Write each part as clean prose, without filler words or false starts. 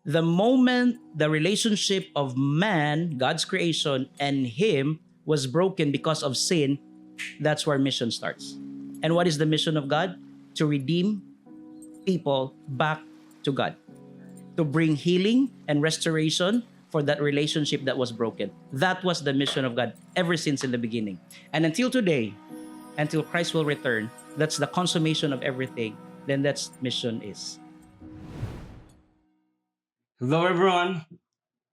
The moment the relationship of man, God's creation, and him was broken because of sin, that's where mission starts. And what is the mission of God? To redeem people back to God, to bring healing and restoration for that relationship that was broken. That was the mission of God ever since in the beginning. And until today, until Christ will return, that's the consummation of everything. Then that's mission is. Hello, everyone.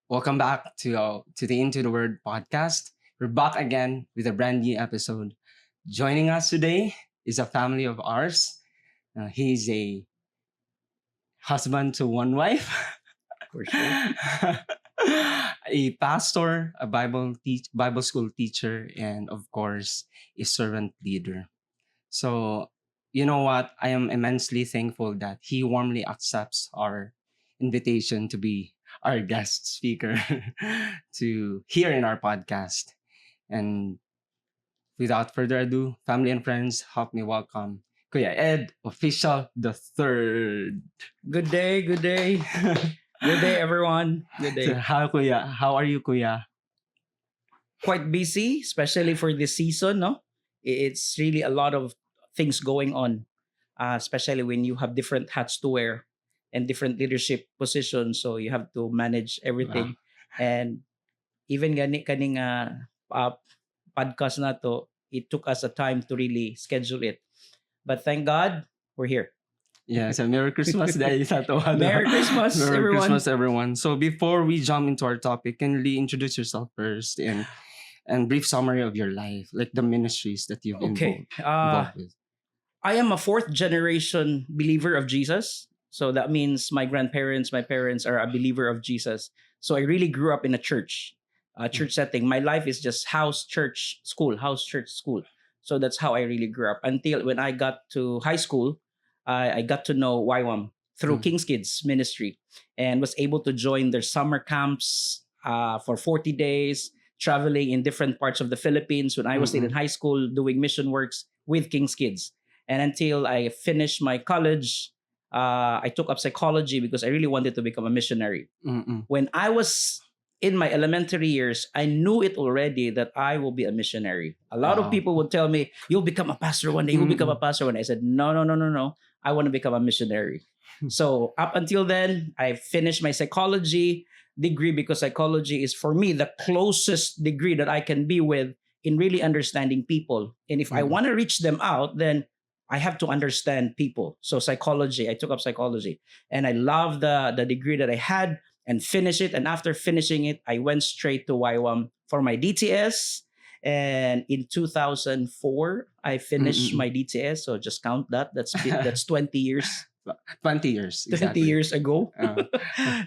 Welcome back to the Into the Word podcast. We're back again with a brand new episode. Joining us today is a family of ours. He's a husband to one wife, For sure. a pastor, a Bible school teacher, and of course, a servant leader. So, you know what? I am immensely thankful that he warmly accepts our invitation to be our guest speaker to here in our podcast. And without further ado, family and friends, help me welcome Kuya Ed, official the third. Good day, good day. Good day, everyone. Good day. How Kuya? How are you, Kuya? Quite busy, especially for this season, no? It's really a lot of things going on, especially when you have different hats to wear and different leadership positions. So you have to manage Wow. everything. And even kaning podcast na to, it took us a time to really schedule it. But thank God, we're here. Yeah, so Merry Christmas dahil sa to. Merry Christmas, Merry everyone. Christmas, everyone. So before we jump into our topic, can you introduce yourself first and brief summary of your life, like the ministries that you've Okay. involved with? I am a fourth generation believer of Jesus. So that means my grandparents, my parents are a believer of Jesus. So I really grew up in a church setting. My life is just house, church, school, house, church, school. So that's how I really grew up until when I got to high school. I got to know YWAM through Mm. King's Kids ministry and was able to join their summer camps for 40 days, traveling in different parts of the Philippines when I was still in high school doing mission works with King's Kids. And until I finished my college, I took up psychology because I really wanted to become a missionary. Mm-mm. When I was in my elementary years, I knew it already that I will be a missionary. A lot of Wow. people would tell me, "You'll become a pastor one day. You'll become a pastor one day." I said, "No, no, no, no, no. I want to become a missionary." So up until then, I finished my psychology degree because psychology is for me the closest degree that I can be with in really understanding people. And if I Mhm. want to reach them out, then I have to understand people. So psychology, I took up psychology, and I love the degree that I had and finish it. And after finishing it, I went straight to YWAM for my DTS. And in 2004, I finished my DTS. So just count that. That's 20 years. 20 years. 20 Exactly. years ago. Uh,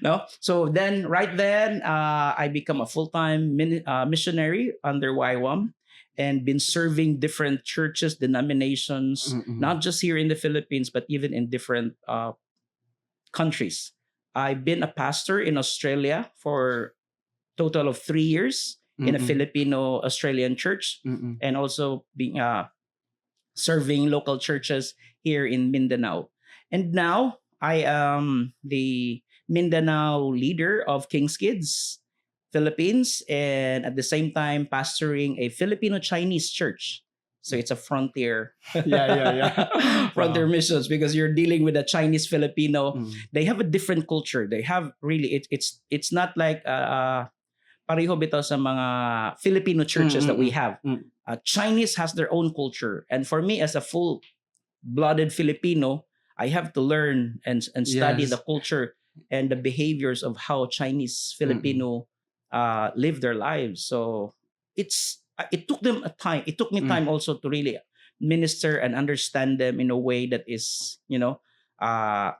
No, so then right then I become a full-time missionary under YWAM and been serving different churches, denominations, mm-mm. not just here in the Philippines but even in different countries. I've been a pastor in Australia for total of 3 years in a Mm-mm. Filipino Australian church, Mm-mm. and also being serving local churches here in Mindanao. And now I am the Mindanao leader of King's Kids Philippines, and at the same time pastoring a Filipino Chinese church. So it's a frontier Yeah. frontier Wow. missions because you're dealing with a Chinese Filipino. Mm. They have a different culture. They have really it's not like pareho bitaw sa mga Filipino churches that we have. Mm. Chinese has their own culture, and for me as a full-blooded Filipino, I have to learn and study Yes. the culture and the behaviors of how Chinese Filipino live their lives. So it took them a time. It took me Mm. time also to really minister and understand them in a way that is a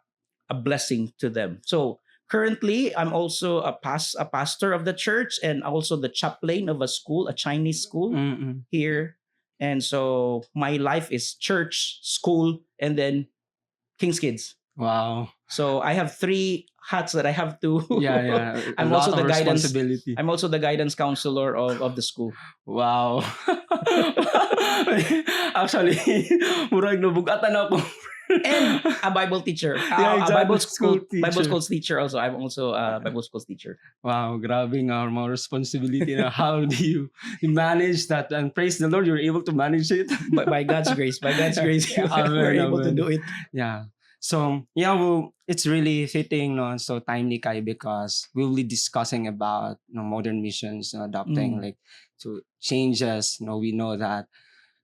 blessing to them. So currently, I'm also a pastor of the church and also the chaplain of a school, a Chinese school Mm-mm. here. And so my life is church, school, and then King's Kids. Wow. So I have 3 hats that I have to. Yeah. A I'm lot also of the guidance. responsibility. I'm also the guidance counselor of the school. Wow. Actually, murag nabugatan ako. And a Bible teacher. Yeah, A exactly. Bible schools teacher also. I'm also a Bible schools teacher. Wow, grabe nga mga responsibility na how do you manage that? And praise the Lord, you're able to manage it. But by God's grace, Amen, we're able to amen. do it. Yeah. So, yeah, well, it's really fitting, no, so timely, Kai, because we'll be discussing about, modern missions, adopting, like, to changes. We know that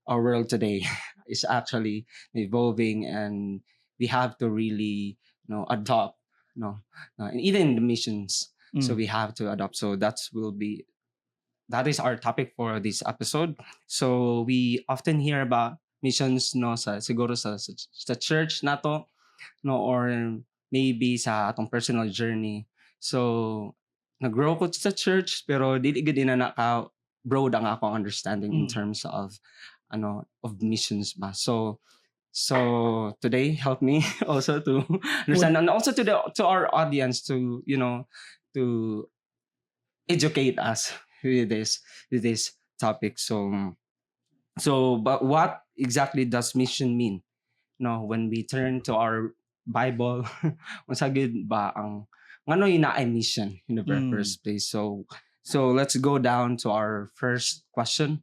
our world today is actually evolving, and we have to really, adopt, and even the missions. So we have to adopt. So that is our topic for this episode. So we often hear about missions, no, siguro sa church nato, no, or maybe sa atong personal journey. So nag-grow ko sa church, pero dili gid na naka broad ang akong understanding in terms of of missions ba. So today help me also to understand, and also to our audience to to educate us with this topic. So but what exactly does mission mean? No, when we turn to our Bible, unsa gid ba ang ngano ay mission in the very first place? So let's go down to our first question.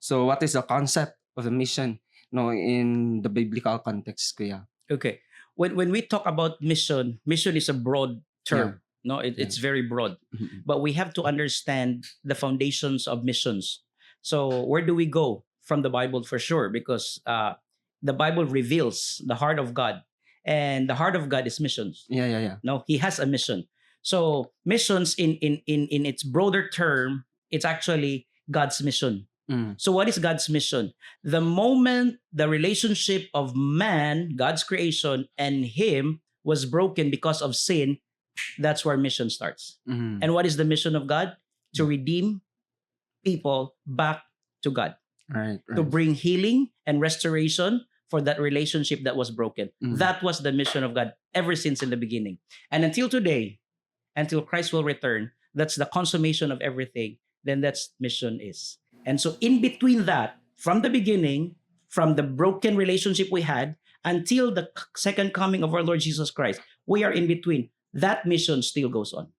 So what is the concept of a mission? No, in the biblical context, kuya. Okay. When we talk about mission is a broad term. No, it's very broad. Mhm. But we have to understand the foundations of missions. So where do we go from the Bible for sure? Because the Bible reveals the heart of God, and the heart of God is missions. Yeah. No, He has a mission. So missions in its broader term, it's actually God's mission. So what is God's mission? The moment the relationship of man, God's creation, and Him was broken because of sin, that's where mission starts. Mhm. And what is the mission of God? To redeem people back to God, Right. to bring healing and restoration for that relationship that was broken. That was the mission of God ever since in the beginning. And until today, until Christ will return, that's the consummation of everything. Then that's mission is. And so in between that, from the beginning, from the broken relationship we had until the second coming of our Lord Jesus Christ, we are in between. That mission still goes on.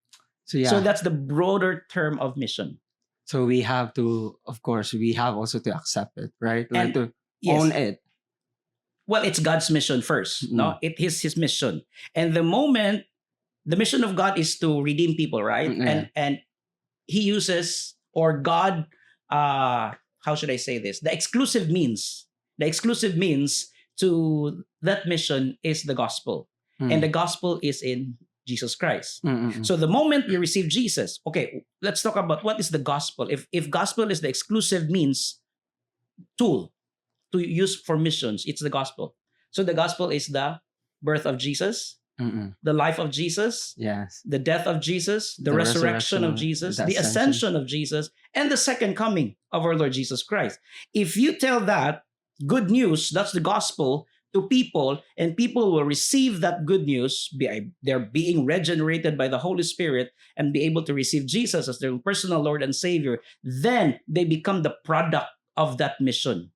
So yeah. So that's the broader term of mission. So we have to, of course, we have also to accept it, right? And- to yes. own it. Well, it's God's mission first. No, it is His mission. And the moment the mission of God is to redeem people, right? Yeah. And He uses, or God, how should I say this? The exclusive means to that mission is the gospel, and the gospel is in Jesus Christ. So the moment you receive Jesus, okay, let's talk about what is the gospel. If gospel is the exclusive means tool to use for missions, it's the gospel. So the gospel is the birth of Jesus, the life of Jesus, Yes. the death of Jesus, the The resurrection of resurrection, Jesus, the the ascension of Jesus, and the second coming of our Lord Jesus Christ. If you tell that good news, that's the gospel, to people, and people will receive that good news, they're being regenerated by the Holy Spirit and be able to receive Jesus as their personal Lord and Savior, then they become the product of that mission.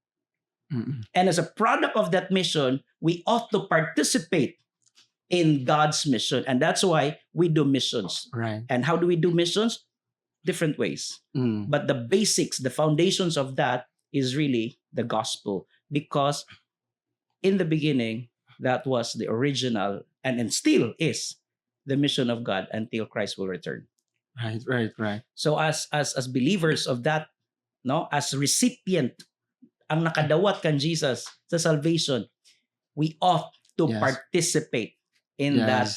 And as a product of that mission, we ought to participate in God's mission. And that's why we do missions. Right. And how do we do missions? Different ways. But the basics, the foundations of that is really the gospel. Because in the beginning, that was the original and still is the mission of God until Christ will return. Right. So as believers of that, no, as recipient ang nakadawat kan Jesus sa salvation, we ought to Yes. participate in that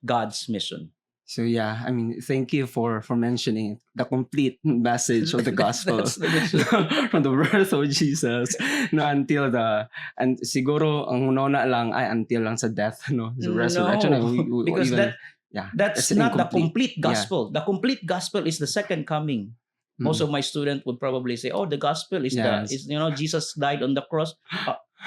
God's mission. So yeah, I mean, thank you for mentioning the complete message of the gospel That's the mission. from the birth of Jesus, no, until and siguro ang una lang ay until lang sa death, no, the resurrection. No, we because even, that's it's not the incomplete. complete gospel. The complete gospel is the second coming. Most of my students would probably say, "Oh, the gospel is Yes. Jesus died on the cross."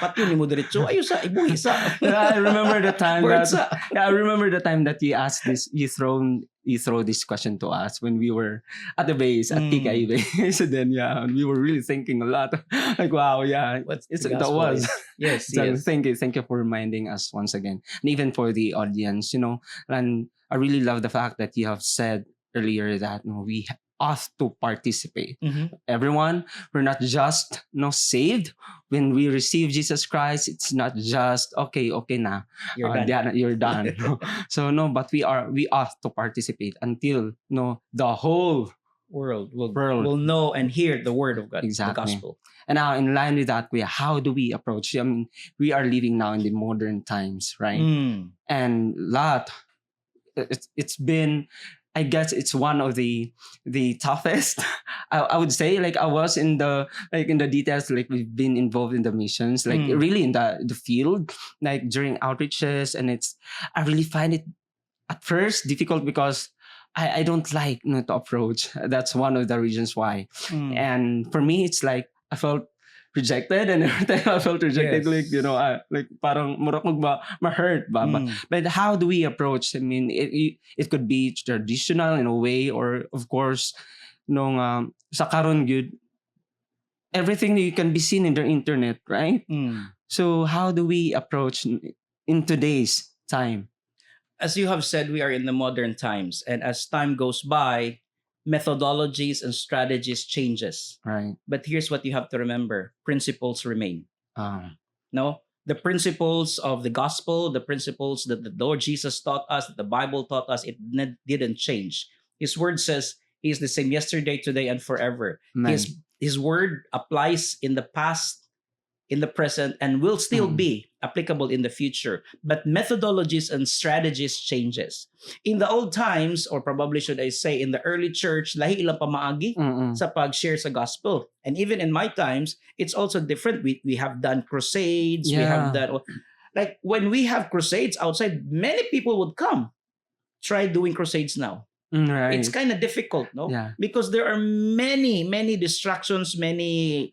Pati ni mo diretso, ayo sa ibuhi sa. I remember the time Word that sa. I remember the time that you asked this, you throw this question to us when we were at the base at TKI base. So then we were really thinking a lot. Like wow, yeah, What's it's the that gospel was. is. Yes, So yes. thank you for reminding us once again, and even for the audience, and I really love the fact that you have said earlier that we ought to participate. Mhm. Everyone, we're not just saved when we receive Jesus Christ. It's not just okay na, You're done. you're done. So no, but we ought to participate until the whole World will world. know and hear the word of God, the Exactly. gospel. And now, in line with that, how do we approach? I mean, we are living now in the modern times, right? Mm. And it's been, I guess it's one of the toughest. I would say, like I was in the details, like we've been involved in the missions, like Mm. really in the field, like during outreaches, and I really find it at first difficult because I don't like to approach. That's one of the reasons why. Mm. And for me, it's like I felt rejected, and every time I felt rejected, Yes. like like parang murag ma-hurt ba. Mm. But how do we approach? I mean, it could be traditional in a way, or of course, nung sa karon gyud, everything you can be seen in the internet, right? Mm. So how do we approach in today's time? As you have said, we are in the modern times, and as time goes by, methodologies and strategies changes. Right. But here's what you have to remember: principles remain. Um, No, the principles of the gospel, the principles that the Lord Jesus taught us, that the Bible taught us, it didn't change. His word says He is the same yesterday, today, and forever. man. His word applies in the past, in the present, and will still Mm. be applicable in the future. But methodologies and strategies changes. In the old times, or probably should I say in the early church, lahi ilang pamaagi Mm-mm. sa pag-share sa gospel. And even in my times, it's also different. We have done crusades. We have Yeah. done, like when we have crusades outside, many people would come. Try doing crusades now. Right. It's kind of difficult, no? Yeah. Because there are many distractions, many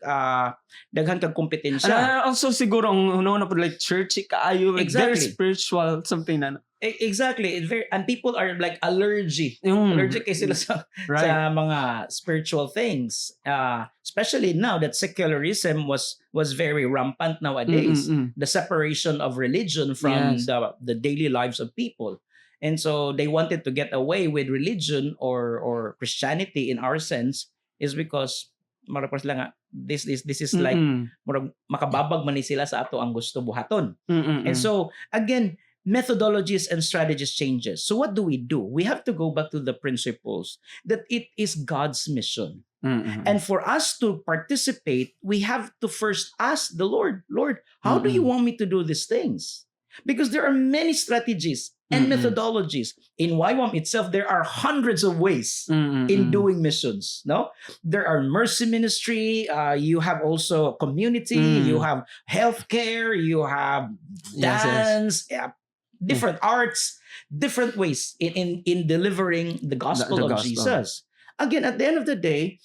daghan kag kompetensya. Also siguro ang una po like churchy kaayo, like very Exactly. spiritual, something na. Exactly. And people are like allergic. Yung, Allergic kay sila sa right. mga spiritual things. Especially now that secularism was very rampant nowadays. Mm-mm-mm. The separation of religion from Yes. the daily lives of people. And so they wanted to get away with religion or Christianity in our sense is because marapos lang nga, this is like Mm-mm. murag makababag man ni sila sa ato ang gusto buhaton. Mm-mm-mm. And so again, methodologies and strategies changes. So what do? We have to go back to the principles that it is God's mission. Mm-mm. And for us to participate, we have to first ask the Lord, how do you Mm-mm. want me to do these things? Because there are many strategies and Mm-mm. methodologies. In YWAM itself, there are hundreds of ways Mm-mm-mm. in doing missions. No, there are mercy ministry. You have also community. Mm. You have healthcare. You have Yes, yes. dance. Yeah, different arts, different ways in delivering the gospel The of gospel. Jesus. Again, at the end of the day,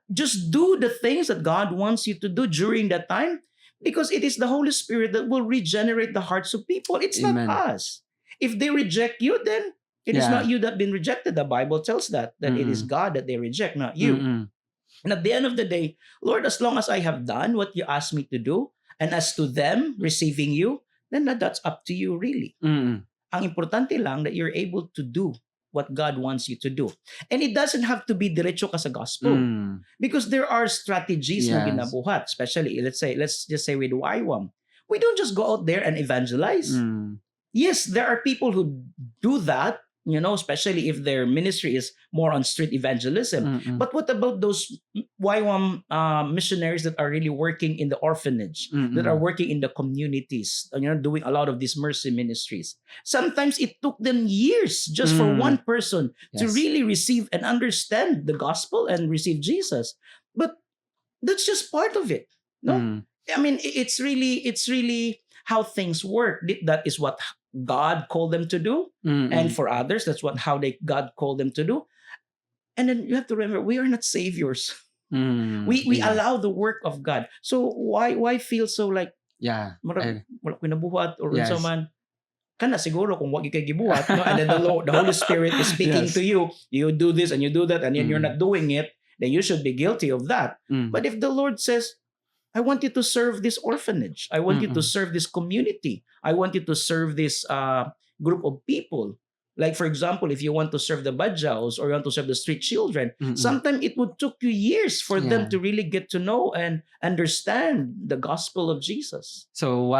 just do the things that God wants you to do during that time, because it is the Holy Spirit that will regenerate the hearts of people. It's Amen. not us. If they reject you, then it is Yeah. not you that been rejected. The Bible tells that it is Mm-mm. God that they reject, not you. Mm-mm. And at the end of the day, Lord, as long as I have done what you asked me to do, and as to them receiving you, then that's up to you really. Mm-mm. Ang importante lang that you're able to do what God wants you to do. And it doesn't have to be diretso ka sa gospel. Mm. Because there are strategies na Yes. ginabuhat, especially let's just say with YWAM. We don't just go out there and evangelize. Mm. Yes, there are people who do that, especially if their ministry is more on street evangelism. Mm-mm. But what about those YWAM missionaries that are really working in the orphanage, that are Mm-mm. working in the communities, doing a lot of these mercy ministries? Sometimes it took them years just for Mm. one person to Yes. really receive and understand the gospel and receive Jesus. But that's just part of it. No, Mm. I mean, it's really how things work. That is what God called them to do. Mm-mm. And for others, that's how God called them to do. And then you have to remember, we are not saviors. Mm. We Yeah. allow the work of God. So why feel so like Yeah. Murag wala ko'y nabuhat or unsa Yes. man. Kana siguro kung wag kay gibuhat, no? And then the Holy Spirit is speaking Yes. to you. You do this and you do that, and then you're Mm. not doing it. Then you should be guilty of that. Mm. But if the Lord says, I want you to serve this orphanage. I want you to Mm-mm. serve this community. I want you to serve this group of people. Like, for example, if you want to serve the badjaos or you want to serve the street children, Mm-mm. sometimes it would took you years for them Yeah. to really get to know and understand the gospel of Jesus. So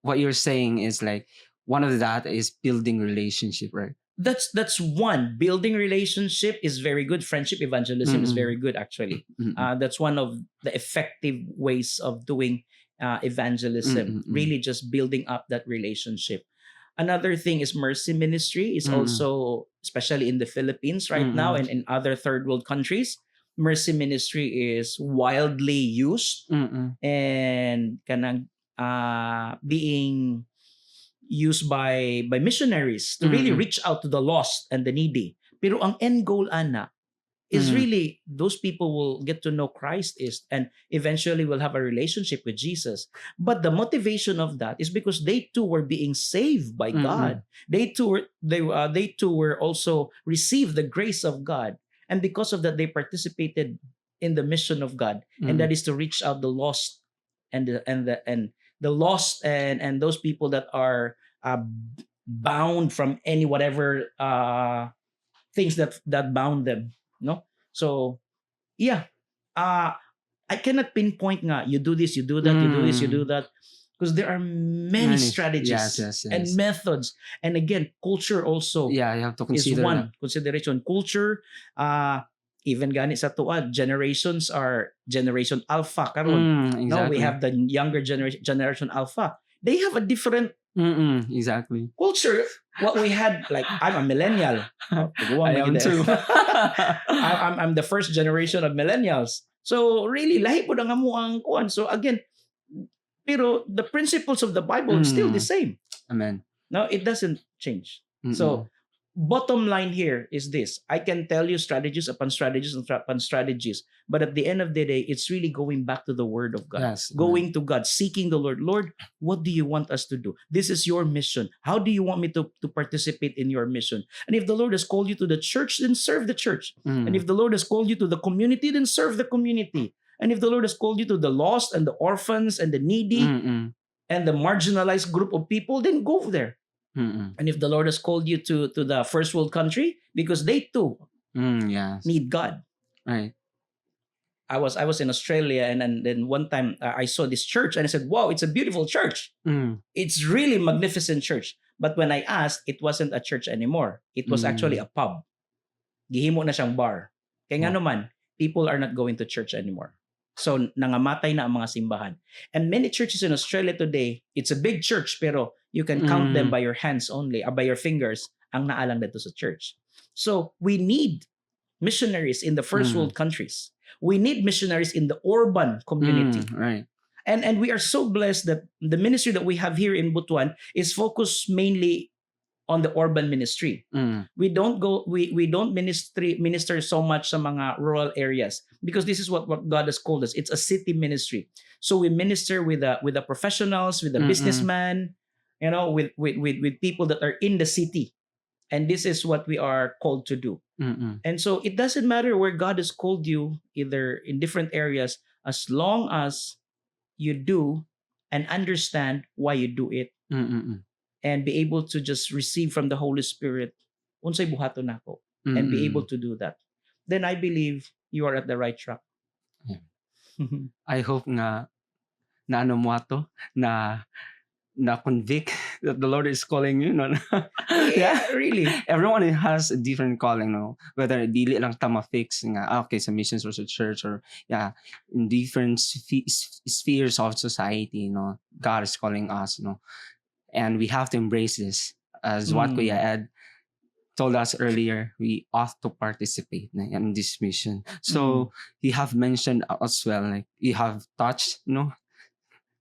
what you're saying is like one of that is building relationship, right? That's one. Building relationship is very good. Friendship evangelism is Mm-mm. very good, actually. Mm-mm. That's one of the effective ways of doing evangelism. Mm-mm. Really, just building up that relationship. Another thing is mercy ministry is Mm-mm. also, especially in the Philippines right now Mm-mm. and in other third world countries, mercy ministry is wildly used Mm-mm. and kanang being used by missionaries to really Mm-mm. reach out to the lost and the needy. Pero ang end goal ana is Mm. really those people will get to know Christ is and eventually will have a relationship with Jesus. But the motivation of that is because they too were being saved by Mm-mm. God. They too were also received the grace of God, and because of that they participated in the mission of God, and Mm. that is to reach out the lost and the lost and those people that are bound from any whatever things that bound them, no? So yeah, I cannot pinpoint nga you do this, you do that, you do this, you do Mm. that, because there are many Yes, strategies yes, and yes. methods, and again culture also Yeah, you have to is consider one that. consideration. Culture, even gani sa tuwa, generations are generation alpha karon. No, we Exactly. have the younger generation alpha. They have a different Exactly. culture. What we had, like I'm a millennial. Oh, tiguang I man am gid eh. too. I'm the first generation of millennials. So really, lahi po ang amo ang kuan. So again, pero the principles of the Bible is still the Mm. same. Amen. No, it doesn't change. Mm-mm. So bottom line here is this: I can tell you strategies upon strategies upon strategies, but at the end of the day, it's really going back to the Word of God. Yes. Amen. Going to God, seeking the Lord. Lord, what do you want us to do? This is your mission. How do you want me to participate in your mission? And if the Lord has called you to the church, then serve the church. And if the Lord has called you to the community, then serve the community. And if the Lord has called you to the lost and the orphans and the needy Mm-mm. and the marginalized group of people, then go there. Mm-mm. And if the Lord has called you to the first world country, because they too Yes. need God. Right. I was in Australia, and then one time I saw this church and I said, wow, it's a beautiful church. Mm. It's really magnificent church. But when I asked, it wasn't a church anymore. It was actually a pub. Gihimo na siyang bar. Kaya nga Oh. naman, people are not going to church anymore. So nangamatay na ang mga simbahan. And many churches in Australia today, it's a big church, pero you can count them by your hands only, by your fingers, ang naalang dito sa church. So we need missionaries in the first world countries. We need missionaries in the urban community. Right. And we are so blessed that the ministry that we have here in Butuan is focused mainly on the urban ministry. We don't minister so much sa mga rural areas, because this is what God has called us. It's a city ministry. So we minister with the professionals, with the businessmen, with people that are in the city. And this is what we are called to do. And so it doesn't matter where God has called you, either in different areas, as long as you do and understand why you do it, and be able to just receive from the Holy Spirit, unsay buhaton nako, and be able to do that, then I believe you are at the right track. Yeah. I hope nga na ano mo ato na convict that the Lord is calling you, no? Yeah, really. Everyone has a different calling, no? Whether dili lang tama fix nga okay sa missions or sa church, or in different spheres of society, no? God is calling us, no? And we have to embrace this, as what Kuya Ed told us earlier. We ought to participate in this mission. So he have mentioned as well, like you have touched,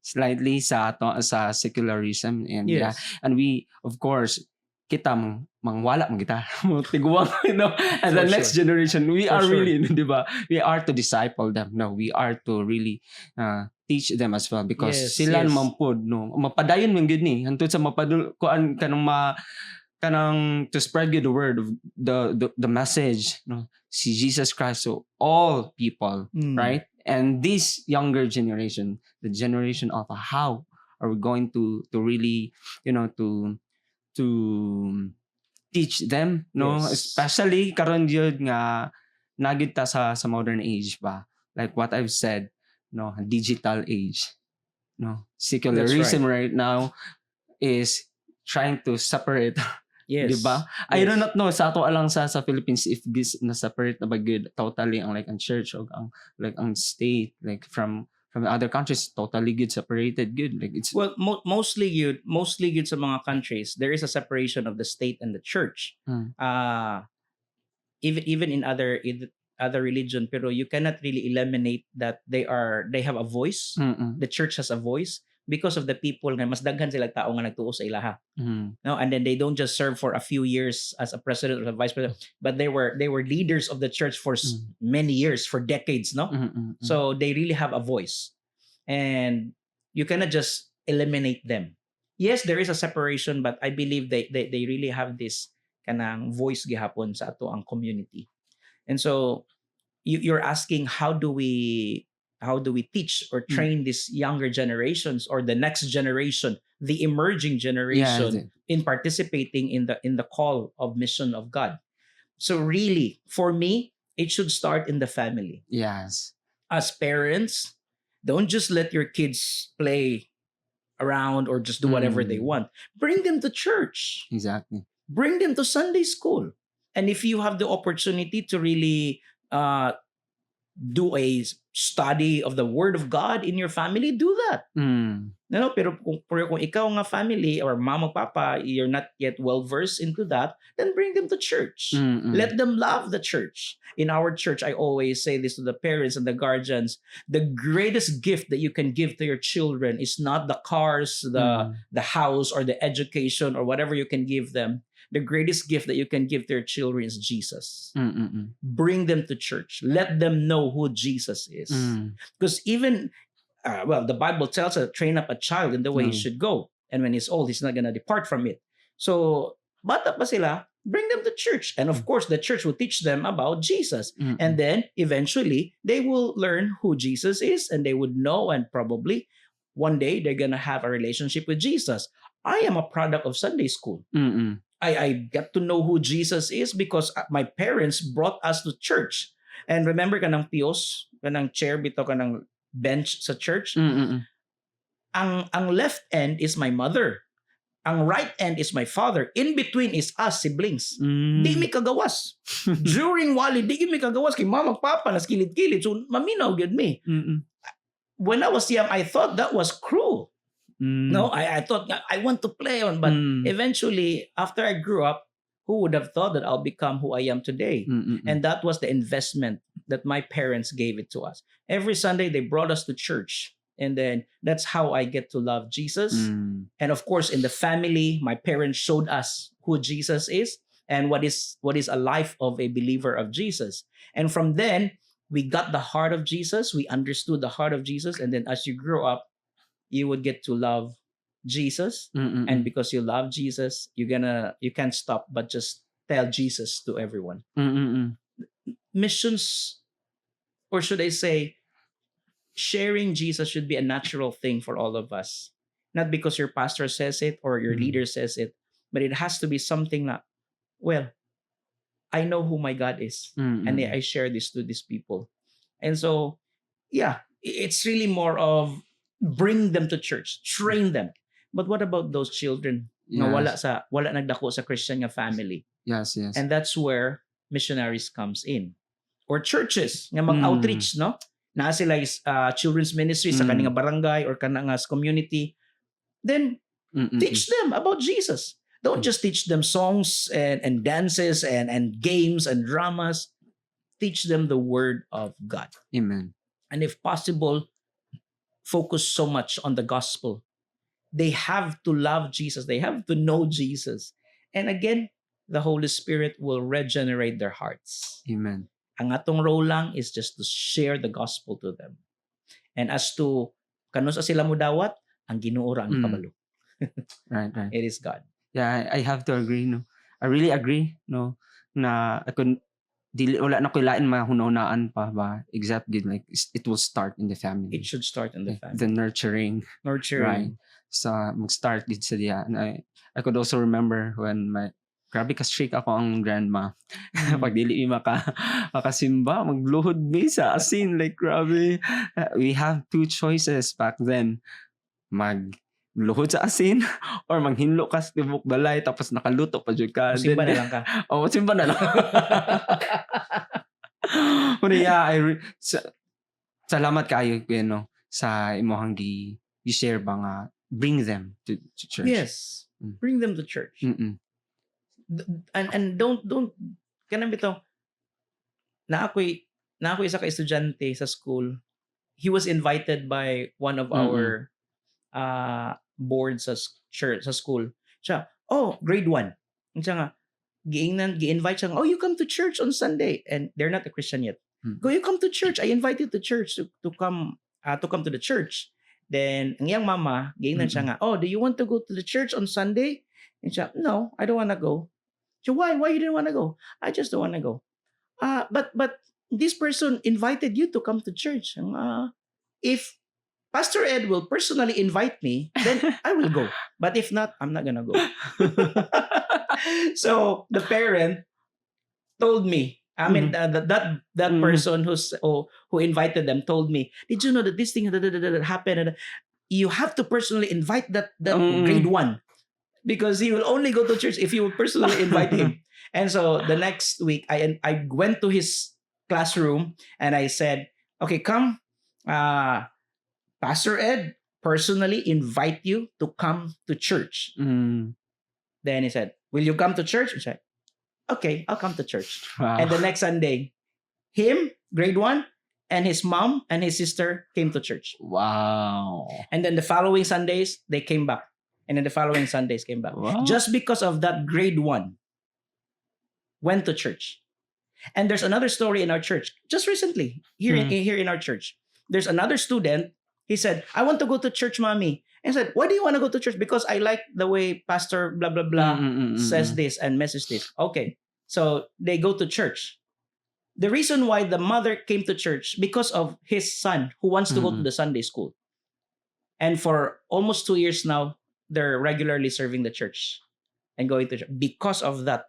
slightly sa secularism, and Yes. and we, of course, kita mangwala man kita tiguang, and the For next generation we For are sure. really, di ba, we are to disciple them. No, we are to really teach them as well because Yes, sila yes. naman pod no mapadayon man gyud ni hantod sa mapadul kuan kanang to spread good the word of the message no si Jesus Christ to all people, Mm. right? And this younger generation, the generation of how are we going to really to teach them no, Yes. especially karon jud nga nagid ta sa modern age ba, like what I've said no, digital age no, secularism right now is trying to separate. Yes. Di ba? I Yes. do not know sa ato alang sa Philippines if this na separate na ba good totally ang like ang church o ang like ang state like from the other countries totally good separated good like it's Well, mostly good sa mga countries, there is a separation of the state and the church. Mm. Even in other religion, pero you cannot really eliminate that they have a voice. Mm-mm. The church has a voice because of the people nga mas daghan sila tao nga nagtuo sa ilaha. Mm. No, and then they don't just serve for a few years as a president or a vice president, but they were leaders of the church for many years, for decades, no? Mm-mm. So they really have a voice. And you cannot just eliminate them. Yes, there is a separation, but I believe they really have this kanang voice gihapon sa ato ang community. And so you're asking how do we teach or train these younger generations or the next generation, the emerging generation, in participating in the call of mission of God. So really, for me, it should start in the family. Yes. As parents, don't just let your kids play around or just do whatever they want. Bring them to church. Exactly. Bring them to Sunday school. And if you have the opportunity to really do a study of the Word of God in your family, do that. No, pero kung ikaw nga family or mama, papa, you're not yet well versed into that, then bring them to church. Let them love the church. In our church, I always say this to the parents and the guardians: the greatest gift that you can give to your children is not the cars, the house, or the education, or whatever you can give them. The greatest gift that you can give to your children is Jesus. Bring them to church. Let them know who Jesus is. Because even the Bible tells us, train up a child in the way he should go. And when he's old, he's not going to depart from it. So, bata pa sila, bring them to church. And of course, the church will teach them about Jesus. And then, eventually, they will learn who Jesus is. And they would know, and probably, one day, they're going to have a relationship with Jesus. I am a product of Sunday school. I got to know who Jesus is because my parents brought us to church. And remember kanang piyos, kanang chair bito, kanang bench sa church. Ang left end is my mother. Ang right end is my father. In between is us siblings. Di mi kagawas. During wali, di mi kagawas kay mama papa nas kilid-kilid. So maminaw gyud mi. When I was young, I thought that was cruel. No, I thought I want to play on, but eventually, after I grew up, who would have thought that I'll become who I am today? And that was the investment that my parents gave it to us. Every Sunday, they brought us to church. And then that's how I get to love Jesus. And of course, in the family, my parents showed us who Jesus is and what is a life of a believer of Jesus. And from then, we got the heart of Jesus. We understood the heart of Jesus. And then as you grow up, you would get to love Jesus. And because you love Jesus, you can't stop but just tell Jesus to everyone. Missions, or should I say, sharing Jesus should be a natural thing for all of us. Not because your pastor says it or your leader says it, but it has to be something that, well, I know who my God is. And I share this to these people. And so, yeah, it's really more of bring them to church, train them. But what about those children na wala nagdako sa Christian nga family? Yes. And that's where missionaries comes in. Or churches nga mag-outreach, no? Na sila children's ministry sa kanang barangay or kanang community. Then teach them about Jesus. Don't just teach them songs and dances and games and dramas. Teach them the word of God. Amen. And if possible, focus so much on the gospel. They have to love Jesus. They have to know Jesus. And again, the Holy Spirit will regenerate their hearts. Amen. Ang atong role lang is just to share the gospel to them. And as to Kanus sila mo dawat, ang Ginoo ra ang Mm. kabalo. Right, right. It is God. Yeah, I have to agree, no. I really agree, no, na ako dili wala na ko lain mahuna-hunaan pa ba except good like it will start in the family. It should start in the family. The nurturing, right? Nurturing. So mag-start dito sa diya. And I could also remember when grabe ka strict ako ang grandma. Pag dili mi makasimba, magluhod mi sa asin like grabe. We have two choices back then. Magluhod sa asin or manghinlo ka sa tibok balay tapos nakaluto pa jud ka. Simba na lang ka. Oh, simba na lang. Pero yeah, salamat kayo no sa imong gi-share ba nga bring them to church. Yes. Bring them to church. Mm-mm. And don't kanang bitaw na ako'y isa ka estudyante sa school. He was invited by one of our boards sa church sa school. Siya, grade 1. Siya nga gi-invite siya, you come to church on Sunday, and they're not a Christian yet. Go, you come to church. I invite you to church to come to the church. Then ang iyang mama giingnan siya nga, do you want to go to the church on Sunday? And siya, no, I don't want to go. So why you didn't want to go? I just don't want to go. But this person invited you to come to church. If Pastor Ed will personally invite me, then I will go. But if not, I'm not gonna go. So the parent told me, I mean, that person who invited them told me, did you know that this thing that happened? You have to personally invite that grade 1. Because he will only go to church if you will personally invite him. And so the next week, I went to his classroom and I said, okay, come, Pastor Ed personally invite you to come to church. Then he said, will you come to church? I said, okay, I'll come to church. Wow. And the next Sunday, him, grade 1, and his mom and his sister came to church. Wow. And then the following Sundays, they came back. And then the following Sundays came back. Wow. Just because of that grade 1 went to church. And there's another story in our church. Just recently, here in our church. There's another student. He said, I want to go to church, mommy. And I said, why do you want to go to church? Because I like the way Pastor blah, blah, blah says this and message this. Okay. So they go to church. The reason why the mother came to church, because of his son who wants to go to the Sunday school. And for almost 2 years now, they're regularly serving the church and going to church because of that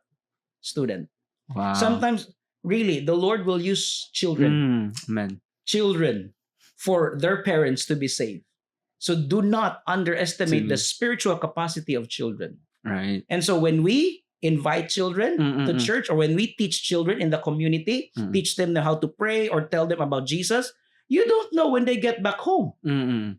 student. Wow. Sometimes, really, the Lord will use children. Amen. Children for their parents to be saved. So do not underestimate the spiritual capacity of children. Right. And so when we invite children to church, or when we teach children in the community, teach them how to pray or tell them about Jesus, you don't know when they get back home.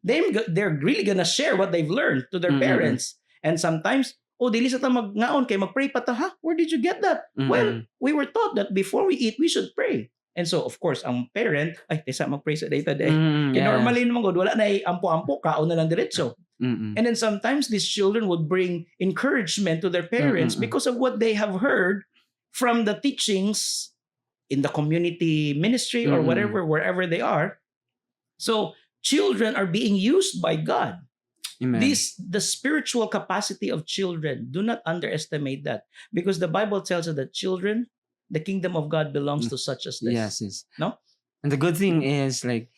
They're really gonna share what they've learned to their parents. And sometimes, dili sa ta magnaon kay magpray pa ta, ha? Where did you get that? Well, we were taught that before we eat, we should pray. And so, of course, ang parent, tesa mag-pray sa day. Normally naman god, wala na ampo-ampo, kaon na lang diretso. And then sometimes these children would bring encouragement to their parents because of what they have heard from the teachings in the community ministry or wherever they are. So children are being used by God. Amen. The spiritual capacity of children, do not underestimate that, because the Bible tells us that children, the kingdom of God belongs to such as this. Yes. No? And the good thing is like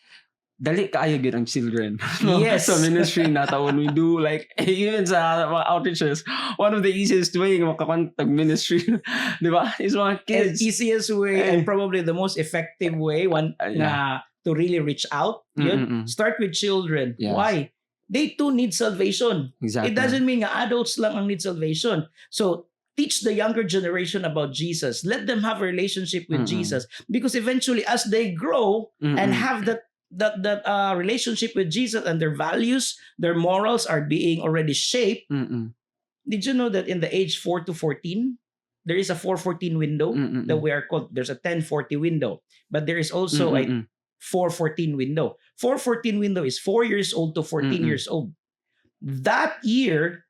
dali kaayo gyud ang children. No? Yes. Sa ministry nata when we do like even sa mga outreaches, one of the easiest way makakontag ministry, di ba? Is mga kids. The easiest way and probably the most effective way to really reach out. Start with children. Yes. Why? They too need salvation. Exactly. It doesn't mean nga adults lang ang need salvation. So teach the younger generation about Jesus. Let them have a relationship with Jesus, because eventually, as they grow and have that relationship with Jesus, and their values, their morals are being already shaped. Did you know that in the age 4 to 14, there is a 4:14 window that we are called? There's a 10:40 window, but there is also a 4:14 window. 4:14 window is 4 years old to 14 years old. That year,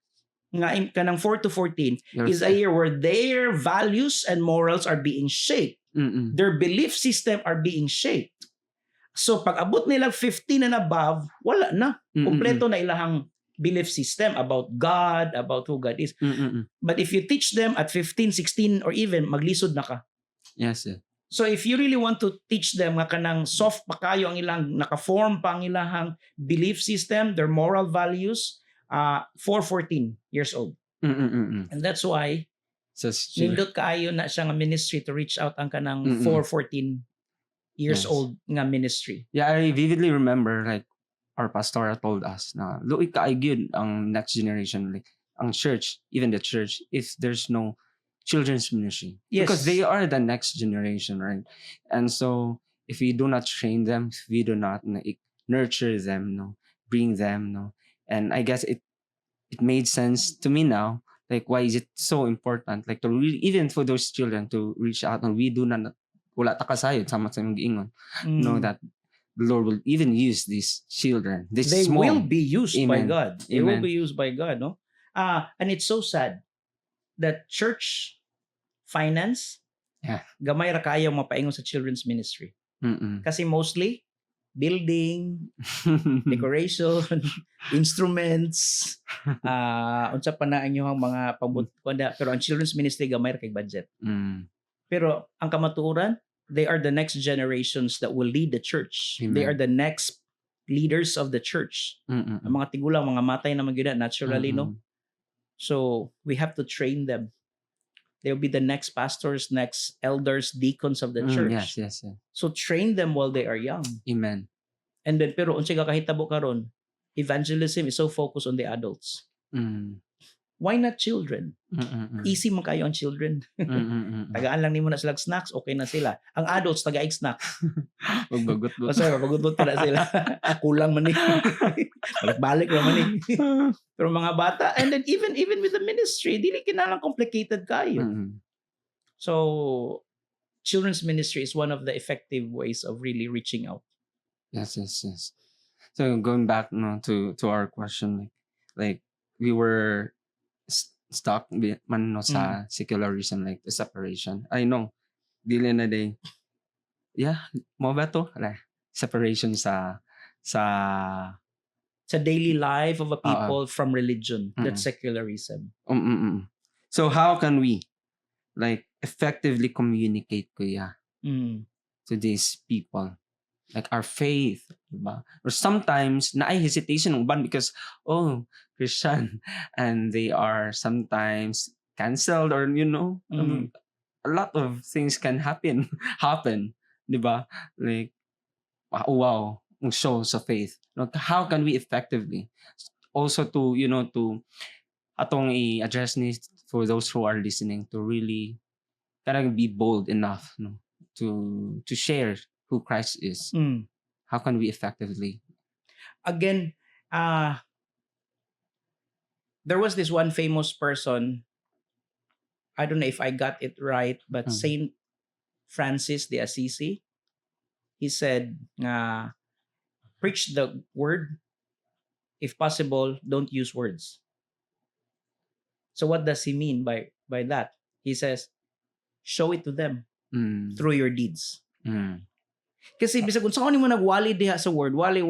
nga kanang 4 to 14, is a year where their values and morals are being shaped. Their belief system are being shaped. So pag abot nila 15 and above, wala na. Mm, mm, Kompleto na ilahang belief system about God, about who God is. But if you teach them at 15, 16, or even, maglisod na ka. Yes, yes. So if you really want to teach them nga kanang soft pa kayo ang ilang, naka-form pa ang ilang belief system, their moral values, 14 years old. And that's why, So, sure. nindot kaayo na siya nga ministry to reach out ang kanang 14 years Yes. old nga ministry. Yeah, I vividly remember like our pastor told us na luoy kaay gyud ang next generation, like ang church, even the church, if there's no children's ministry. Yes. Because they are the next generation, right? And so if we do not train them, if we do not nurture them, bring them, and I guess it made sense to me now. Like, why is it so important? Like, to really, even for those children to reach out, and we do not, wala ta kasayod, sama sa mag-ingon, know that the Lord will even use these children. This They small. will be used by Amen. God. They will Amen. be used by God, no? And it's so sad that church finance, Yeah. gamay ra kayo mapaingon sa children's ministry. Kasi mostly, building, decoration, instruments, unsa pa na inyong mga pabutkonda, pero ang children's ministry gamay ra kay budget. Pero ang kamatuoran, they are the next generations that will lead the church. Amen. They are the next leaders of the church. Ang mga tigulang, mga matay na magyud naturally, no? So we have to train them. They'll be the next pastors, next elders, deacons of the church. Yes. So train them while they are young. Amen. And then, pero unsay kakahitabo karon, evangelism is so focused on the adults. Why not children? Easy man kayo ang children. Tagaan lang nimo na sila snacks, okay na sila. Ang adults tagaig snacks. Magbagot-got. Basta pagutot na sila. Kulang man ni. Balik-balik naman ni. Pero mga bata, and then even with the ministry, dili kinalang complicated kayo. So children's ministry is one of the effective ways of really reaching out. Yes. So going back to our question, like we were stuck man sa secularism, like the separation. I know, dili na day. Yeah, mo ba to? Separation sa daily life of a people from religion. That's secularism. So how can we like effectively communicate, kuya, to these people? Like our faith, diba? Or sometimes naay hesitation ng uban because Christian, and they are sometimes canceled, or a lot of things can happen, diba? Like wow, ang show sa faith. How can we effectively also to atong i-address this for those who are listening, to really kind be bold enough to share who Christ is. How can we effectively? Again, there was this one famous person, I don't know if I got it right, but Saint Francis de Assisi, he said, preach the word. If possible, don't use words. So what does he mean by that? He says, show it to them through your deeds. Kasi bisag kung saan mo nagwali diha sa word, wali,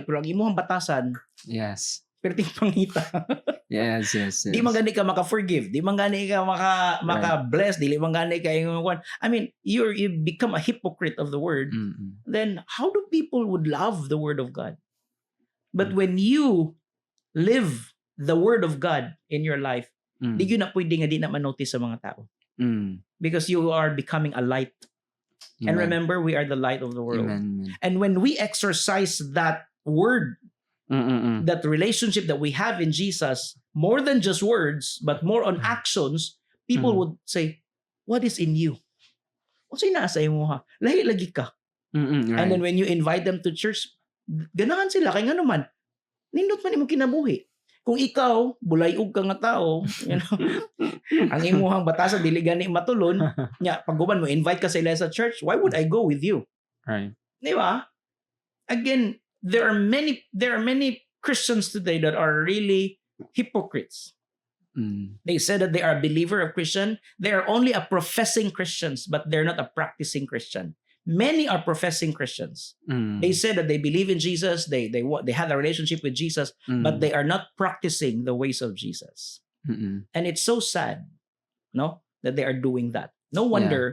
pero ang imong batasan, yes, perting pangita. yes. Di man gani ka maka-forgive, di man gani ka maka-bless, di man gani ka yung I mean, you become a hypocrite of the word. Then how do people would love the word of God? But when you live the word of God in your life, di yun na pwede nga di na manotice sa mga tao. Because you are becoming a light. Amen. And remember, we are the light of the world. Amen. And when we exercise that word, that relationship that we have in Jesus, more than just words, but more on actions, people would say, what is in you? O say nasa imo ha? Lahi-lagi ka. Right. And then when you invite them to church, ganahan sila. Kaya nga naman, nindot man imong kinabuhi. Kung ikaw, bulayog ka nga tao, ang imuhang batasan, dili gani matulon, pag guban mo, invite ka sa ila sa church, why would I go with you? Right. Di ba? Again, there are many Christians today that are really hypocrites. They say that they are a believer of Christian. They are only a professing Christians, but they're not a practicing Christian. Many are professing Christians. Mm. They say that they believe in Jesus, they have a relationship with Jesus, but they are not practicing the ways of Jesus. Mm-mm. And it's so sad, no, that they are doing that. No Yeah. wonder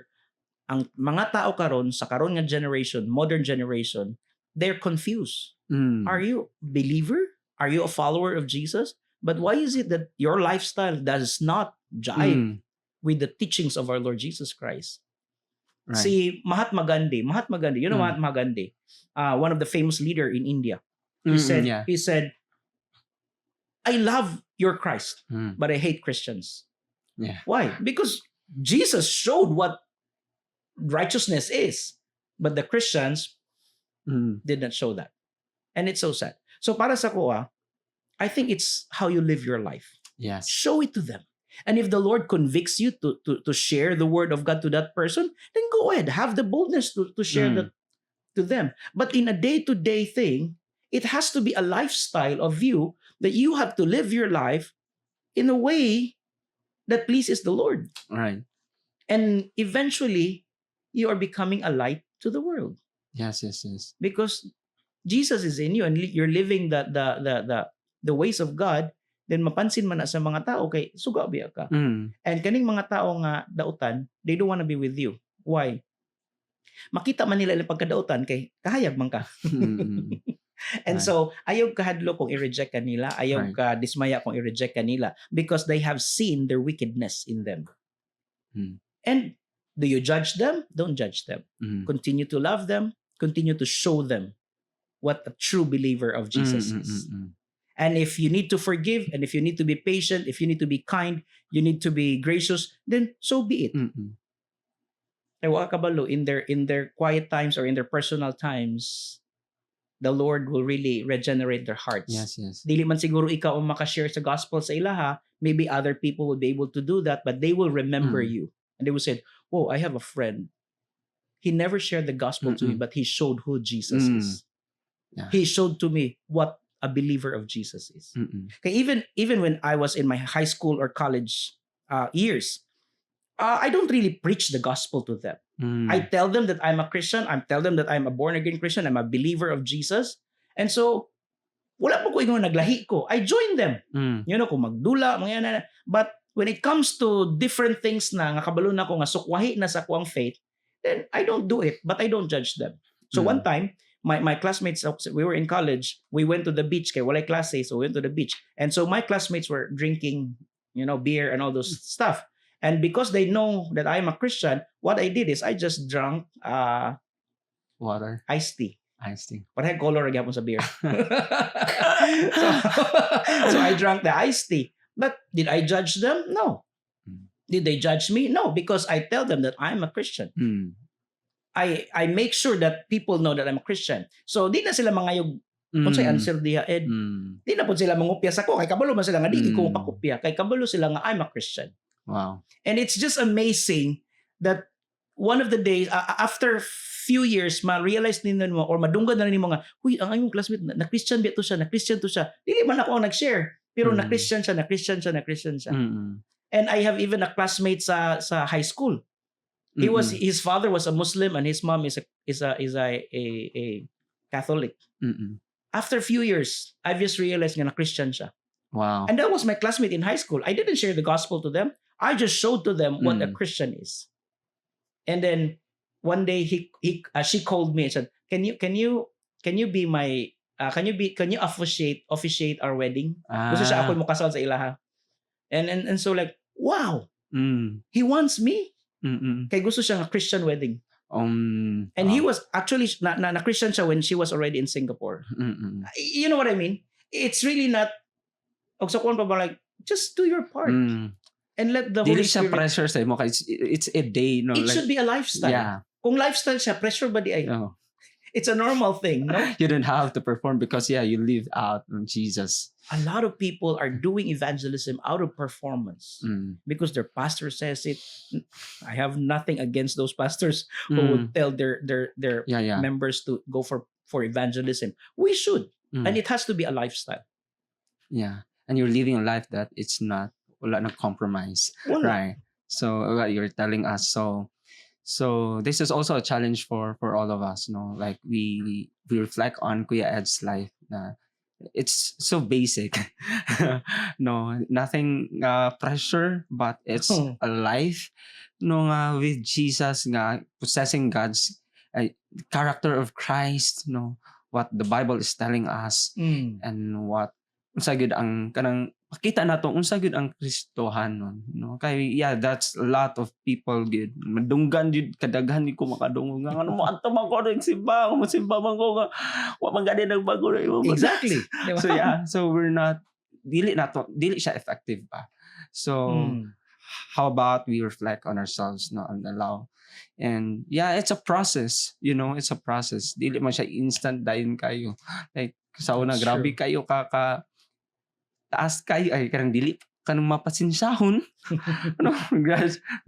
ang mga tao karon sa karon nga generation, modern generation, they're confused. Mm. Are you a believer? Are you a follower of Jesus? But why is it that your lifestyle does not jive Mm. with the teachings of our Lord Jesus Christ? Right. Si Mahatma Gandhi, you know Mm. Mahatma Gandhi, one of the famous leader in India. Mm-mm, yeah. He said, I love your Christ, Mm. but I hate Christians. Yeah. Why? Because Jesus showed what righteousness is, but the Christians Mm. did not show that. And it's so sad. So para sa ko, I think it's how you live your life. Yes. Show it to them. And if the Lord convicts you to share the word of God to that person, then go ahead. Have the boldness to share Mm. that to them. But in a day-to-day thing, it has to be a lifestyle of you that you have to live your life in a way that pleases the Lord. Right. And eventually, you are becoming a light to the world Yes. Yes. Yes. because Jesus is in you and you're living the ways of God. Then mapansin man na sa mga tao kay suga biya ka. Mm. And kaning mga tao nga dautan, they don't want to be with you. Why? Makita man nila ilang pagkadautan kay kahayag man ka. Mm-mm. And Right. so, ayaw kahadlo kung i-reject ka nila, ayaw Right. ka dismaya kung i-reject ka nila because they have seen their wickedness in them. Mm. And do you judge them? Don't judge them. Mm. Continue to love them, continue to show them what a true believer of Jesus is. Mm-mm. And if you need to forgive, and if you need to be patient, if you need to be kind, you need to be gracious, then so be it. Mm-mm. Kay wa kabalo in their quiet times or in their personal times, the Lord will really regenerate their hearts. Yes. Yes. Dili man siguro ikaw ang makashare sa gospel sa ilaha, maybe other people will be able to do that, but they will remember Mm. you. And they will say, oh, I have a friend. He never shared the gospel to me, Mm-mm. but he showed who Jesus Mm. is. Yeah. He showed to me what a believer of Jesus is. Mm-mm. Okay, even when I was in my high school or college years, I don't really preach the gospel to them. Mm. I tell them that I'm a Christian. I tell them that I'm a born-again Christian. I'm a believer of Jesus. And so, wala po ko ingon naglahi ko. I join them. Mm. You know, kung magdula, mga yan. But when it comes to different things na nga kabalo na ko nga sukwahi na sa kuang faith, then I don't do it, but I don't judge them. So one time, my classmates, we were in college, we went to the beach, kay walay klase, so we went to the beach. And so my classmates were drinking, beer and all those stuff. And because they know that I'm a Christian, what I did is I just drank Water. iced tea. Iced tea. Parang color gyapon sa beer. so I drank the iced tea. But did I judge them? No. Mm. Did they judge me? No, because I tell them that I'm a Christian. Mm. I make sure that people know that I'm a Christian. So di na sila mangayog unsay answer diha Ed. Mm. Di na po sila mangupya sa ko kay kabalo man sila nga di ko Mm. pakupya kay kabalo sila nga I'm a Christian. Wow. And it's just amazing that one of the days after few years ma-realize nino mo or madunggan na nimo nga huy ang ayong classmate na Christian ba to siya, na Christian to siya. Dili man ako ang nag-share pero na Christian siya, na Christian siya, na Christian siya. Mm-mm. And I have even a classmate sa high school. His father was a Muslim and his mom is a Catholic. Mm-mm. After a few years, I just realized nga na Christian siya. Wow. And that was my classmate in high school. I didn't share the gospel to them. I just showed to them what a Mm. Christian is. And then one day she called me and said, "Can you be my can you officiate our wedding?" Gusto siya ako mo kasal sa ilaha. And so like, wow, Mm. he wants me. Mm-mm. Kay gusto siya nga Christian wedding. And he was actually na Christian siya when she was already in Singapore. Mm-mm. You know what I mean? It's really not og sa kuan pa ba like just do your part Mm. and let the Dili Holy siya Spirit. pressure sa imo kay it's a day, no? It Like, should be a lifestyle. yeah. Kung lifestyle siya, pressure ba di ay? No. It's a normal thing, no? You don't have to perform because you live out on Jesus. A lot of people are doing evangelism out of performance Mm. because their pastor says it. I have nothing against those pastors who Mm. would tell their Yeah. members to go for evangelism. We should, Mm. and it has to be a lifestyle. Yeah. And you're living a life that it's not wala na compromise. Wala. Right. So what you're telling us, so So this is also a challenge for all of us, like we reflect on Kuya Ed's life na it's so basic. No, nothing pressure, but it's a life no nga with Jesus nga possessing God's uh, character of Christ, what the Bible is telling us and what unsa gyud ang kanang makita nato unsa gyud ang Kristohanon, kay that's a lot of people gyud madunggan gyud kadaghan ni ko makadungog nga ano mo adto man ko nagsimba mo simba man ko nga wa man gani nagbago na imo. Exactly. Di ba? So we're not dili siya effective pa. So how about we reflect on ourselves, and allow, and it's a process, it's a process, dili man siya instant dayon kayo, like sa una That's grabe true. kayo kaka taas kayo ay karang dili kanang mapasinsyahon.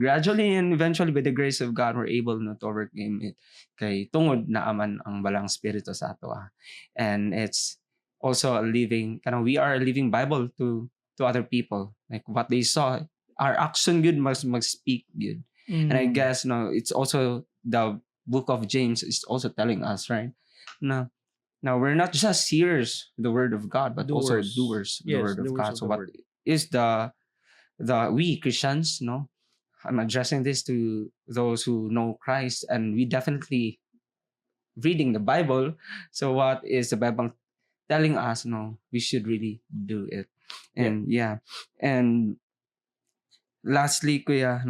Gradually and eventually by the grace of God we're able to overcome it kay tungod na aman ang balang spirito sa ato, and it's also a living we are a living Bible to other people, like what they saw our action good must speak good. And I guess it's also the book of James is also telling us, right, now we're not just hearers of the word of God, but also doers of the Yes, word of doers God. of So the what word. is the we Christians, I'm addressing this to those who know Christ, and we definitely reading the Bible. So what is the Bible telling us? We should really do it. And and lastly, kuya,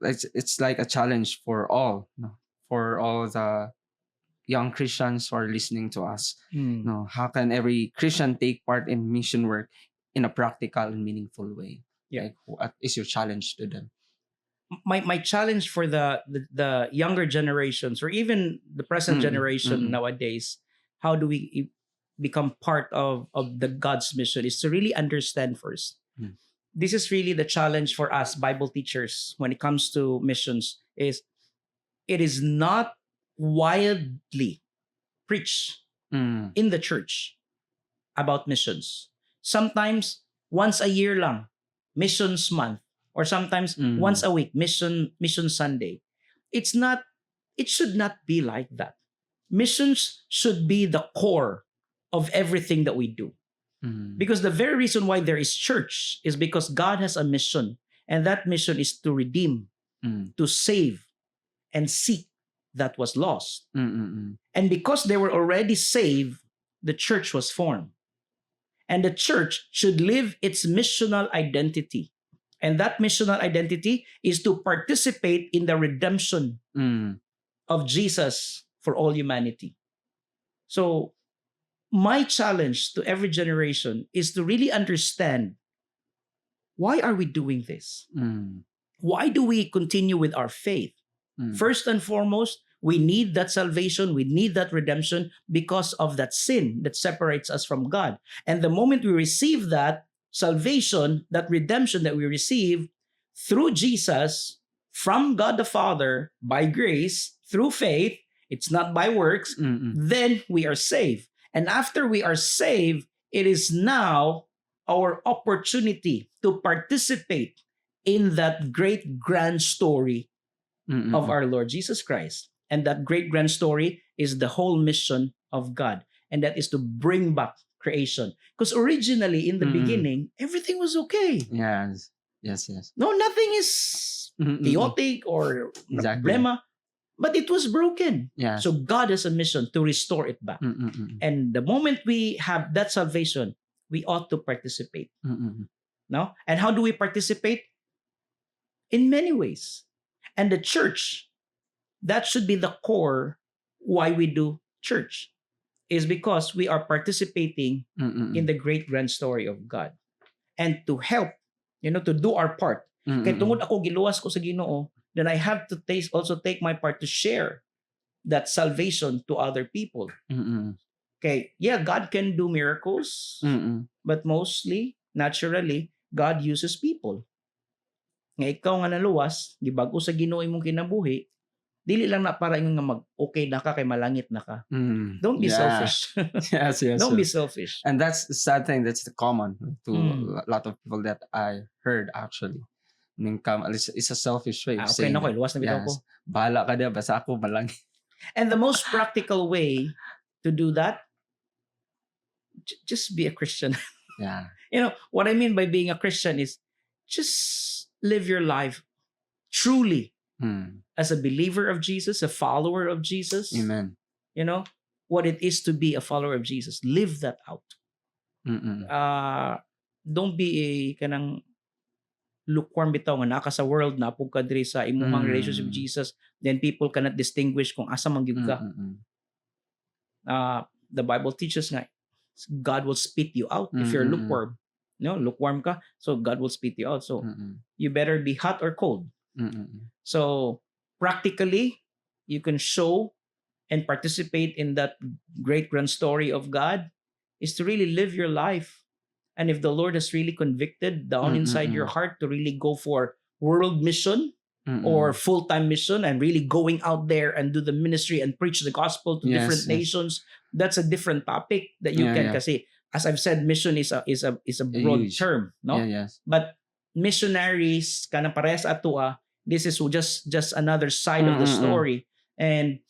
it's like a challenge for all, for all the young Christians who are listening to us. How can every Christian take part in mission work in a practical and meaningful way? Yeah. Like, what is your challenge to them? My challenge for the younger generations or even the present generation nowadays, how do we become part of the God's mission, is to really understand first. This is really the challenge for us Bible teachers when it comes to missions, is it is not widely preached in the church about missions. Sometimes once a year lang, missions month, or sometimes once a week, mission Sunday. It should not be like that. Missions should be the core of everything that we do. Because the very reason why there is church is because God has a mission, and that mission is to redeem, to save, and seek that was lost. And because they were already saved, the church was formed. And the church should live its missional identity. And that missional identity is to participate in the redemption of Jesus for all humanity. So, my challenge to every generation is to really understand, why are we doing this? Why do we continue with our faith? First and foremost, we need that salvation, we need that redemption because of that sin that separates us from God. And the moment we receive that salvation, that redemption that we receive through Jesus from God the Father by grace, through faith, it's not by works, then we are saved. And after we are saved, it is now our opportunity to participate in that great grand story of our Lord Jesus Christ. And that great grand story is the whole mission of God. And that is to bring back creation. Because originally, in the beginning, everything was okay. Yes. No, nothing is chaotic or Exactly. problema. But it was broken. Yes. So God has a mission to restore it back. And the moment we have that salvation, we ought to participate. No? And how do we participate? In many ways. And the church, that should be the core why we do church, is because we are participating in the great grand story of God. And to help, to do our part. Kaya tungod ako giluwas ko sa Ginoo, then I have to also take my part to share that salvation to other people. Okay, God can do miracles, but mostly, naturally, God uses people. Nga ikaw nga naluwas, gibago sa Ginoo imong kinabuhi, dili lang na para ingon nga mag-okay na ka kay malangit na ka. Don't be selfish. Yes. Don't be selfish. And that's the sad thing. That's the common to a lot of people that I heard actually. It's a selfish way of Okay saying na ko, that. luwas na bitaw ko. Yes. Bahala ka na, basta ako malang. And the most practical way to do that, just be a Christian. Yeah. What I mean by being a Christian is just live your life truly as a believer of Jesus, a follower of Jesus. Amen. What it is to be a follower of Jesus. Live that out. Mm-mm. Don't be a kanang lukewarm bitaw nga naka sa world na pug ka diri sa imuhang relationship with Jesus, then people cannot distinguish kung asa man gyud ka. The Bible teaches nga God will spit you out if you're lukewarm. Lukewarm ka, so God will spit you out. So you better be hot or cold. So practically, you can show and participate in that great grand story of God is to really live your life. And if the Lord has really convicted down inside your heart to really go for world mission or full-time mission and really going out there and do the ministry and preach the gospel to different nations, that's a different topic that you can kasi as I've said, mission is a broad Huge term, no? Yes. But missionaries kanang parehas ato this is just another side of the story, and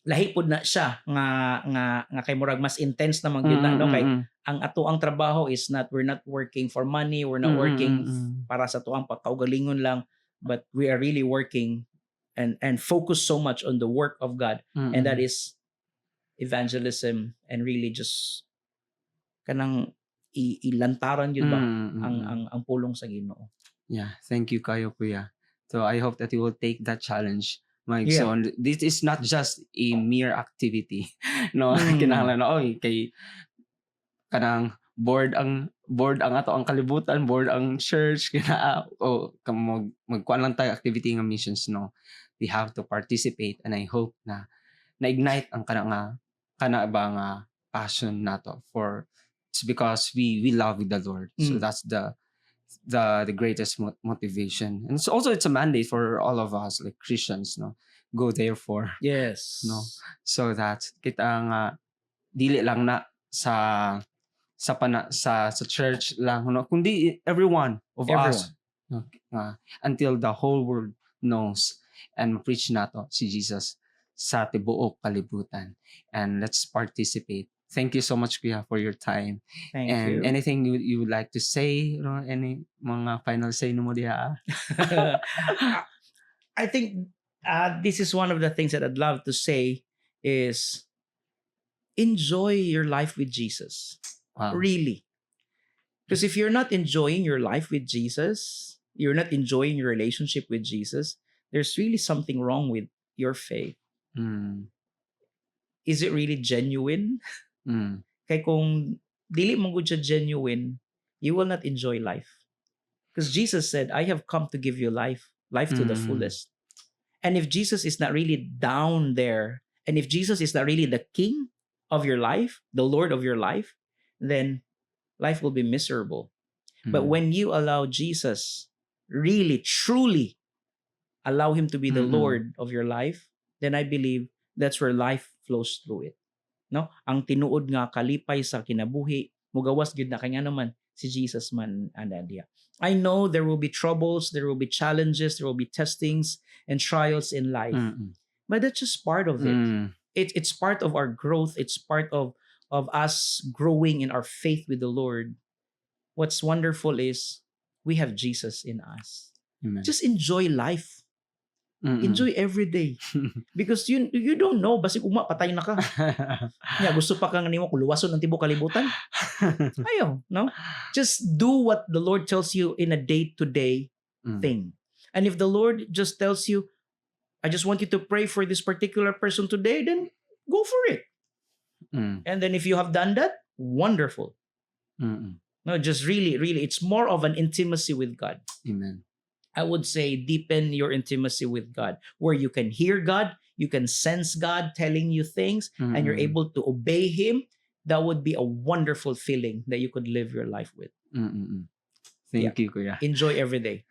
lahi pud na siya nga kay murag mas intense naman gyud na, no? Kay ang ato ang trabaho is we're not working for money, we're not working para sa tuang pagkaugalingon lang, but we are really working and focus so much on the work of God, and that is evangelism, and really just kanang ilantaran yun ba ang pulong sa Ginoo. Yeah, thank you kayo kuya. So I hope that you will take that challenge, Mike. So this is not just a mere activity. No, kinahanglan na kay kanang board ang ato ang kalibutan, board ang church magkuan lang tayo activity ng missions, no. We have to participate, and I hope na ignite ang kana ba passion nato for it's because we love the Lord. So that's the greatest motivation, and it's a mandate for all of us like Christians, no. Go therefore, yes, no, so that kita nga dili lang na sa church lang, no, kundi everyone of us, no, until the whole world knows and preach nato si Jesus sa tibuok kalibutan. And let's participate. Thank you so much, Kuya, for your time. Thank and you. Anything you would like to say, any mga final say mo diha? I think this is one of the things that I'd love to say is enjoy your life with Jesus. Wow. Really. Because if you're not enjoying your life with Jesus, you're not enjoying your relationship with Jesus, there's really something wrong with your faith. Is it really genuine? Kaya kung dili mo gud siya genuine, you will not enjoy life. Because Jesus said, I have come to give you life to the fullest. And if Jesus is not really down there, and if Jesus is not really the king of your life, the Lord of your life, then life will be miserable. But when you allow Jesus, really, truly allow him to be the Lord of your life, then I believe that's where life flows through it. No? Ang tinuod nga kalipay sa kinabuhi, mugawas gyud na kanya naman si Jesus man anadya. I know there will be troubles, there will be challenges, there will be testings and trials in life. But that's just part of it. It's part of our growth, it's part of us growing in our faith with the Lord. What's wonderful is we have Jesus in us. Amen. Just enjoy life. Enjoy every day. Because you don't know, basi kung patay na ka. Gusto pa kang nimo kuluwason ng tibok kalibutan. Ayaw, no? Just do what the Lord tells you in a day-to-day thing. And if the Lord just tells you, I just want you to pray for this particular person today, then go for it. And then if you have done that, wonderful. No, just really, really, it's more of an intimacy with God. Amen. I would say deepen your intimacy with God, where you can hear God, you can sense God telling you things, and you're able to obey Him. That would be a wonderful feeling that you could live your life with. Thank you, Kuya. Enjoy every day.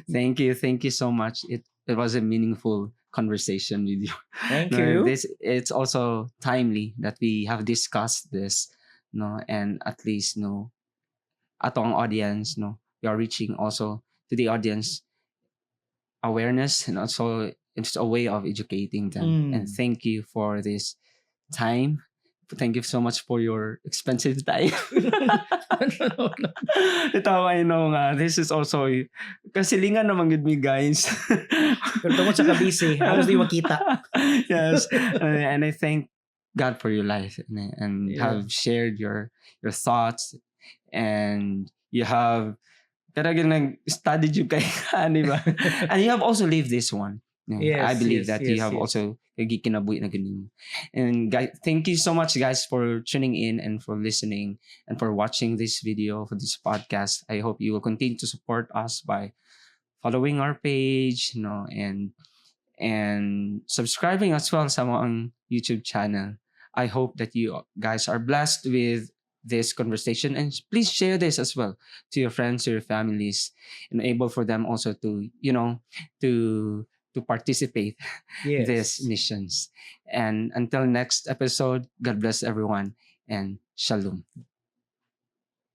Thank you so much. It was a meaningful conversation with you. Thank you. It's also timely that we have discussed this, no, and at least atong audience, no, we are reaching also to the audience awareness, and also it's a way of educating them. And Mm. thank you for this time. Thank you so much for your expensive time. No, no. Ito, I know nga, this is also, kasilingan naman good me, guys. Pero tungkol sa kabisi, halos di makita. Yes. And I thank God for your life, and Yeah. have shared your thoughts, and you have talagang nag-study yung kay di ba? And you have also lived this one. Yeah, I Yes, believe yes, that you yes, have yes. also kinabuhi na ganun. And guys, thank you so much, guys, for tuning in and for listening and for watching this video, for this podcast. I hope you will continue to support us by following our page, and subscribing as well sa among YouTube channel. I hope that you guys are blessed with this conversation, and please share this as well to your friends, to your families, and able for them also to to participate these Yes. missions. And until next episode, God bless everyone, and shalom.